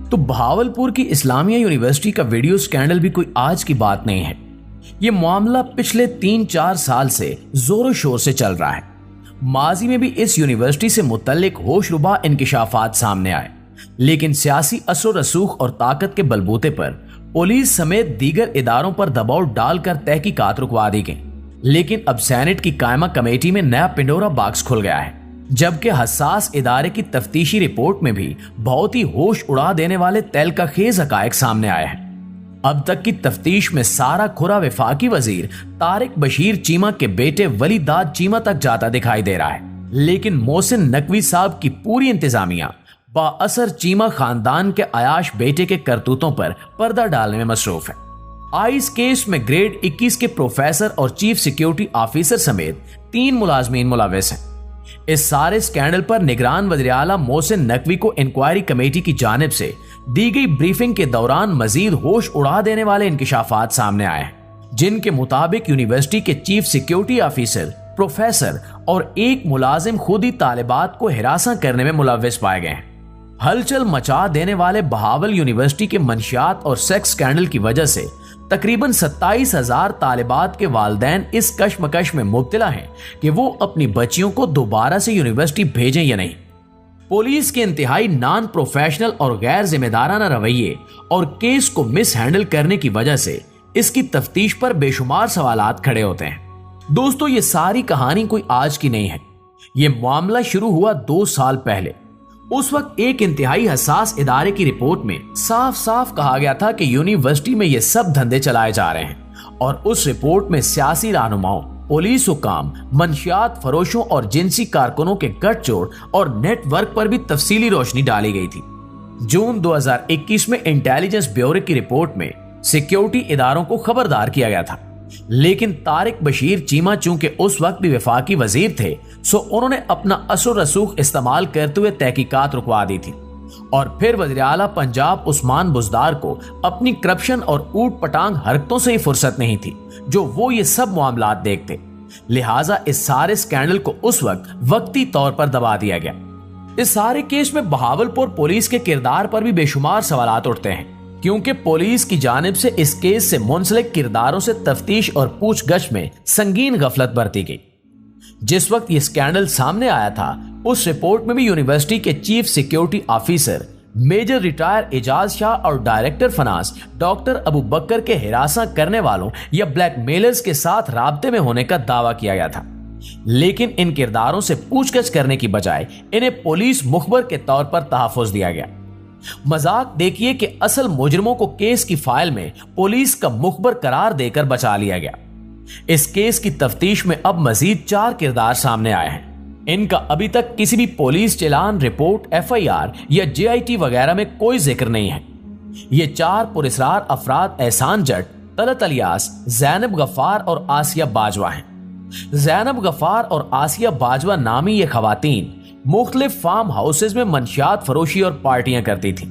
तो बहावलपुर की इस्लामिया यूनिवर्सिटी का वीडियो स्कैंडल भी कोई आज की बात नहीं है। ये मामला पिछले 3-4 साल से जोरों शोर से चल रहा है। माजी में भी इस यूनिवर्सिटी से मुतल्लिक होशरुबा इंकिशाफात सामने आए, लेकिन सियासी असर रसूख और ताकत के बलबूते पर पुलिस समेत दीगर इदारों पर दबाव डालकर तहकीकात रुकवा दी गई। लेकिन अब सेनेट की कायमा कमेटी में नया पिंडोरा बॉक्स खुल गया है, जबकि हसास इदारे की तफ्तीशी रिपोर्ट में भी बहुत ही होश उड़ा देने वाले तहलका-खेज हकायक सामने आए हैं। अब तक की तफ्तीश में सारा खुरा वफाकी वजीर तारिक बशीर चीमा के बेटे वलीदाद चीमा तक जाता दिखाई दे रहा है, लेकिन मोहसिन नकवी साहब की पूरी इंतजामिया बाअसर चीमा खानदान के अयाश बेटे के करतूतों पर पर्दा डालने में मसरूफ है। आइस केस में ग्रेड 21 के प्रोफेसर और चीफ सिक्योरिटी ऑफिसर समेत 3 मुलाजमीन मुलविस हैं। इस सारे स्कैंडल पर निगरान वज़ीर-ए-आला मोहसिन नकवी को इंक्वायरी कमेटी की जानिब से दी गई ब्रीफिंग के दौरान मजीद होश उड़ा देने वाले इंकिशाफात सामने आए हैं, जिनके मुताबिक यूनिवर्सिटी के चीफ सिक्योरिटी ऑफिसर, प्रोफेसर और एक मुलाजिम खुद ही तालिबात को हिरासा करने में मुलविस पाए गए हैं। हलचल मचा देने वाले बहावल यूनिवर्सिटी के मंशियात और सेक्स स्कैंडल की वजह से तकरीबन 27,000 तालिबात के वालिदैन इस कश्मकश में मुब्तला हैं कि वो अपनी बच्चियों को दोबारा से यूनिवर्सिटी भेजें या नहीं। पुलिस के इंतहाई नॉन प्रोफेशनल और गैर जिम्मेदाराना रवैये और केस को मिस हैंडल करने की वजह से इसकी तफ्तीश पर बेशुमार सवालात खड़े होते हैं। दोस्तों, ये सारी कहानी कोई आज की नहीं है। ये मामला शुरू हुआ 2 साल पहले। उस वक्त एक इंतहाई हसास इदारे की रिपोर्ट में साफ साफ कहा गया था कि यूनिवर्सिटी में ये सब धंधे चलाए जा रहे हैं, और उस रिपोर्ट में सियासी रहनुमाओं, पुलिस हुकाम, मंशियात फरोशों और जिनसी कारकुनों के गठजोड़ और नेटवर्क पर भी तफसीली रोशनी डाली गई थी। जून 2021 में इंटेलिजेंस ब्यूरो की रिपोर्ट में सिक्योरिटी इदारों को खबरदार किया गया था, लेकिन तारिक बशीर चीमा चूंकि उस वक्त भी वफाकी वजीर थे, सो उन्होंने अपना असर रसूख इस्तेमाल करते हुए तहकीकात रुकवा दी थी। और फिर वज़ीर-ए-आला पंजाब उस्मान बुज़दार को अपनी करप्शन और ऊट पटांग हरकतों से ही फुर्सत नहीं थी जो वो ये सब मामलात देखते। लिहाजा इस सारे स्कैंडल को उस वक्त वक्ती तौर पर दबा दिया गया। इस सारे केस में बहावलपुर पुलिस के किरदार पर भी बेशुमार सवालात उठते हैं, क्योंकि पुलिस की जानिब से इस केस से मुंसलिक किरदारों से तफ्तीश और पूछगछ में संगीन गफलत बरती गई। जिस वक्त ये स्कैंडल सामने आया था, उस रिपोर्ट में भी यूनिवर्सिटी के chief security officer major retire Ejaz Shah और director finance doctor Abu Bakar के हिरासा करने वालों या ब्लैकमेलर्स के साथ राब्ते में होने का दावा किया गया था, लेकिन इन किरदारों से पूछगछ करने की बजाय इन्हें पुलिस मुखबर के तौर पर तहफ़्फ़ुज़ दिया गया। मजाक देखिए कि असल मुजरिमों को केस की फाइल में पुलिस का मुखबर करार देकर बचा लिया गया। इस केस की तफ्तीश में अब मजीद 4 किरदार सामने आए हैं। इनका अभी तक किसी भी पुलिस चालान, रिपोर्ट, FIR या JIT वगैरह में कोई जिक्र नहीं है। ये 4 पुरस्रार अफराद एहसान जट, तलत अलियास, ज़ैनब गफ्फार और आसिया बाजवा हैं। ज़ैनब गफ्फार और आसिया बाजवा नामी ये खवातीन मुख्तलिफ फार्म हाउसेज में मंशियात फरोशी और पार्टियां करती थी।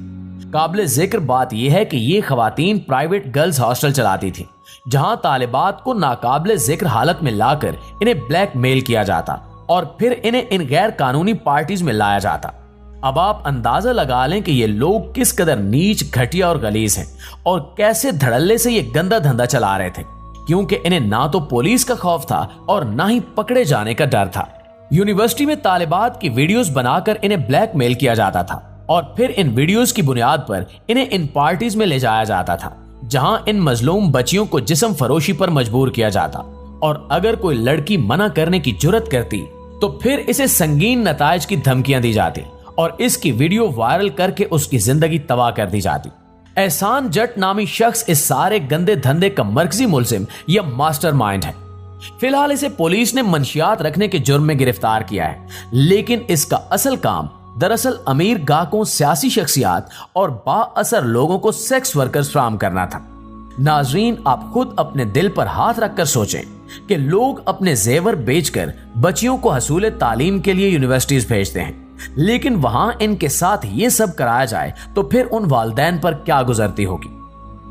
काबिल जिक्र बात यह है कि ये खवातीन प्राइवेट गर्ल्स हॉस्टल चलाती थी, जहां तालिबात को नाकाबिल जिक्र हालत में लाकर इन्हें ब्लैकमेल किया जाता और फिर इन्हें इन गैर कानूनी पार्टीज में लाया जाता। अब आप अंदाजा लगा लें कि ये लोग किस कदर नीच, घटिया और गलीज हैं और कैसे धड़ल्ले से ये गंदा धंधा चला रहे थे, क्योंकि इन्हें ना तो पुलिस का खौफ था और ना ही पकड़े जाने का डर था। यूनिवर्सिटी में तालिबात की वीडियोस बनाकर इन्हें ब्लैकमेल किया जाता था और फिर इन वीडियोस की बुनियाद पर इन्हें इन पार्टीज में ले जाया जाता था, जहां इन मजलूम बच्चियों को जिस्म फरोशी पर मजबूर किया जाता, और अगर कोई लड़की मना करने की जुर्रत करती तो फिर इसे संगीन नताइज की धमकियां दी जाती और इसकी वीडियो वायरल करके उसकी जिंदगी तबाह कर दी जाती। एहसान जट नामी शख्स इस सारे गंदे धंधे का मरकजी मुलजिम या मास्टरमाइंड है। फिलहाल इसे पुलिस ने मंशियात रखने के जुर्म में गिरफ्तार किया है, लेकिन इसका असल काम दरअसल अमीर गाहकों, सियासी शख्सियात और बाअसर लोगों को सेक्स वर्कर्स फराहम करना था। नाजरीन, आप खुद अपने दिल पर हाथ रखकर सोचें कि लोग अपने जेवर बेचकर बच्चियों को हसूल तालीम के लिए यूनिवर्सिटीज भेजते हैं, लेकिन वहां इनके साथ ये सब कराया जाए तो फिर उन वालिदैन पर क्या गुजरती होगी।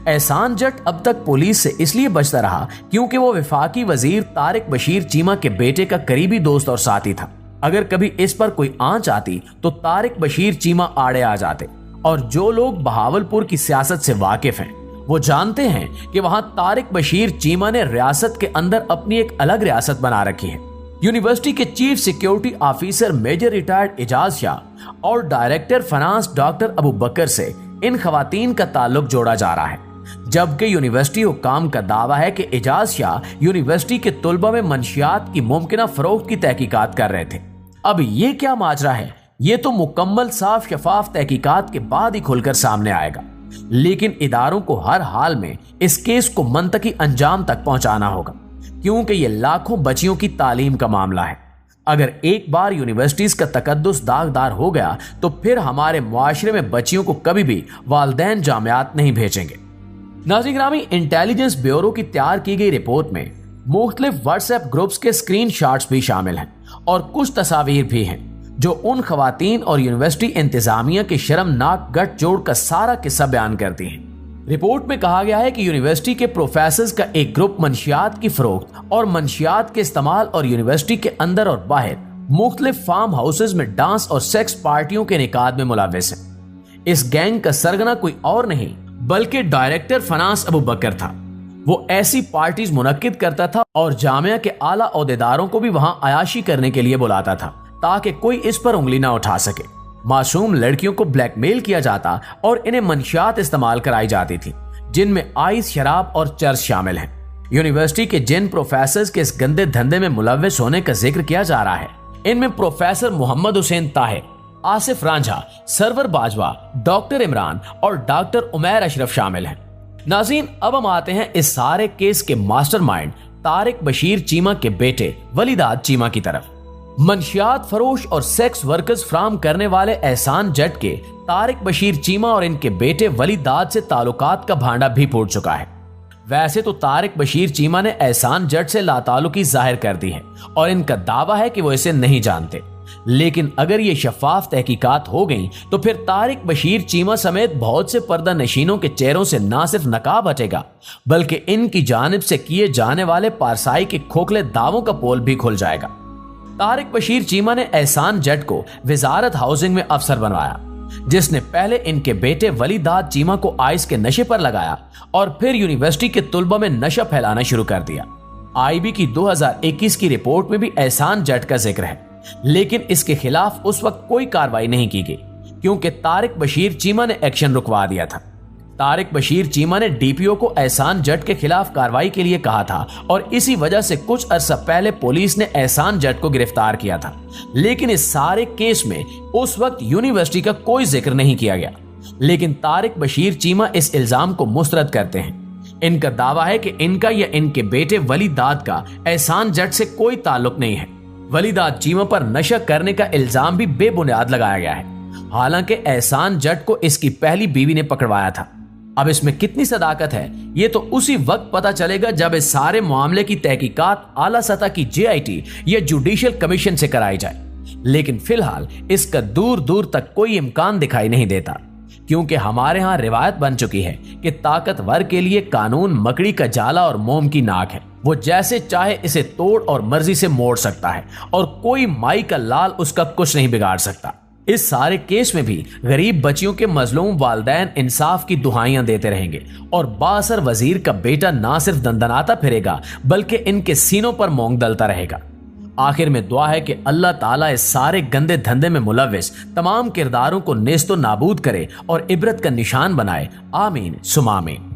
एहसान जट अब तक पुलिस से इसलिए बचता रहा क्योंकि वो वफाकी वजीर तारिक बशीर चीमा के बेटे का करीबी दोस्त और साथी था। अगर कभी इस पर कोई आंच आती तो तारिक बशीर चीमा आड़े आ जाते और जो लोग बहावलपुर की सियासत से वाकिफ हैं वो जानते हैं कि वहां तारिक बशीर चीमा ने रियासत के अंदर अपनी एक अलग रियासत बना रखी है। यूनिवर्सिटी के chief security officer major retired Ejaz Shah और director finance doctor Abu Bakar से इन खवातीन का ताल्लुक जोड़ा जा रहा है, जबकि यूनिवर्सिटी हुक्काम का दावा है कि एजाज शाह यूनिवर्सिटी के तुलबा में मंशियात की मुमकिना फरोख्त की तहकीकात कर रहे थे। अब ये क्या माजरा है, ये तो मुकम्मल साफ शफाफ तहकीकात के बाद ही खुलकर सामने आएगा, लेकिन इदारों को हर हाल में इस केस को मंतकी अंजाम तक पहुंचाना होगा, क्योंकि ये लाखों बच्चियों की तालीम का मामला है। अगर एक बार यूनिवर्सिटीज का तकद्दुस दागदार हो गया तो फिर हमारे मुआशरे में बच्चियों को कभी भी वालिदैन जामियात नहीं भेजेंगे। नाज़रीन ग्रामी, इंटेलिजेंस ब्यूरो की तैयार की गई रिपोर्ट में मुख्तलिफ व्हाट्सएप ग्रुप्स के स्क्रीन शॉट्स भी शामिल हैं और कुछ तस्वीर भी हैं जो उन खवातीन और यूनिवर्सिटी इंतजामिया के शर्मनाक गठजोड़ का सारा किस्सा बयान करती हैं। रिपोर्ट में कहा गया है कि यूनिवर्सिटी के प्रोफेसर्स का एक ग्रुप मंशियात की फरोख्त और मंशियात के इस्तेमाल और यूनिवर्सिटी के अंदर और बाहर मुख्तलिफ फार्म हाउसेज में डांस और सेक्स पार्टियों के निकाद में मुलव्विस है। इस गैंग का सरगना कोई और नहीं बल्कि डायरेक्टर फाइनेंस अबू बकर था। वो ऐसी पार्टीज मुनक्किद करता था और जामिया के आला ओहदेदारों को भी वहां अयाशी करने के लिए बुलाता था ताकि कोई इस पर उंगली ना उठा सके। मासूम लड़कियों को ब्लैकमेल किया जाता और इन्हें मंशियात इस्तेमाल कराई जाती थी, जिनमें आइस, शराब और चर्च शामिल हैं। यूनिवर्सिटी के जिन प्रोफेसर्स के इस गंदे धंधे में मुलव्विस होने का जिक्र किया जा रहा है, इनमें प्रोफेसर मोहम्मद हुसैन ताहिर, आसिफ रांझा, सरवर बाजवा, डॉक्टर इमरान और डॉक्टर उमैर अशरफ शामिल हैं। नाज़रीन, अब हम आते हैं इस सारे केस के मास्टरमाइंड तारिक बशीर चीमा के बेटे वलीदाद चीमा की तरफ। मंशियात फरोश और सेक्स वर्कर्स फ्राहम करने वाले एहसान जट के तारिक बशीर चीमा और इनके बेटे वलीदाद से ताल्लुकात का भांडा भी फूट चुका है। वैसे तो तारिक बशीर चीमा ने एहसान जट से लाताल्लुकी जाहिर कर दी है और इनका दावा है कि वो इसे नहीं जानते, लेकिन अगर ये शफाफ तहकीकात हो गई तो फिर तारिक बशीर चीमा समेत बहुत से पर्दा नशीनों के चेहरों से ना सिर्फ नकाब हटेगा बल्कि इनकी जानिब से किए जाने वाले पारसाई के खोखले दावों का पोल भी खुल जाएगा। तारिक बशीर चीमा ने एहसान जट को वजारत हाउसिंग में अफसर बनवाया, जिसने पहले इनके बेटे वलीदाद चीमा को आइस के नशे पर लगाया और फिर यूनिवर्सिटी के तुलबा में नशा फैलाना शुरू कर दिया। आईबी की 2021 की रिपोर्ट में भी एहसान जट का जिक्र है, लेकिन इसके खिलाफ उस वक्त कोई कार्रवाई नहीं की गई क्योंकि तारिक बशीर चीमा ने एक्शन रुकवा दिया था। तारिक बशीर चीमा ने डीपीओ को एहसान जट के खिलाफ कार्रवाई के लिए कहा था और इसी वजह से कुछ अरसा पहले पुलिस ने एहसान जट को गिरफ्तार किया था, लेकिन इस सारे केस में उस वक्त यूनिवर्सिटी का कोई जिक्र नहीं किया गया। लेकिन तारिक बशीर चीमा इस इल्जाम को मुस्तरद करते हैं। इनका दावा है कि इनका या इनके बेटे वलीदाद का एहसान जट से कोई ताल्लुक नहीं है। वलीदाद चीमा पर नशा करने का इल्जाम भी बेबुनियाद लगाया गया है, हालांकि एहसान जट को इसकी पहली बीवी ने पकड़वाया था। अब इसमें कितनी सदाकत है ये तो उसी वक्त पता चलेगा जब इस सारे मामले की तहकीकात आला सतह की जेआईटी या जुडिशियल कमीशन से कराई जाए, लेकिन फिलहाल इसका दूर दूर तक कोई इम्कान दिखाई नहीं देता, क्योंकि हमारे यहाँ रिवायत बन चुकी है कि ताकतवर के लिए कानून मकड़ी का जाला और मोम की नाक है। वो जैसे चाहे इसे तोड़ और मर्जी से मोड़ सकता है और कोई माई का लाल उसका कुछ नहीं बिगाड़ सकता। इस सारे केस में भी गरीब बच्चियों के मजलूम वालिदैन इंसाफ की दुहाइयां देते रहेंगे और बासर वजीर का बेटा ना सिर्फ दंदनाता फिरेगा बल्कि इनके सीनों पर मोंग दलता रहेगा। आखिर में दुआ है कि अल्लाह ताला इस सारे गंदे धंधे में मुलव्विस तमाम किरदारों को नेस्तो नाबूद करे और इबरत का निशान बनाए। आमीन सुमा आमीन।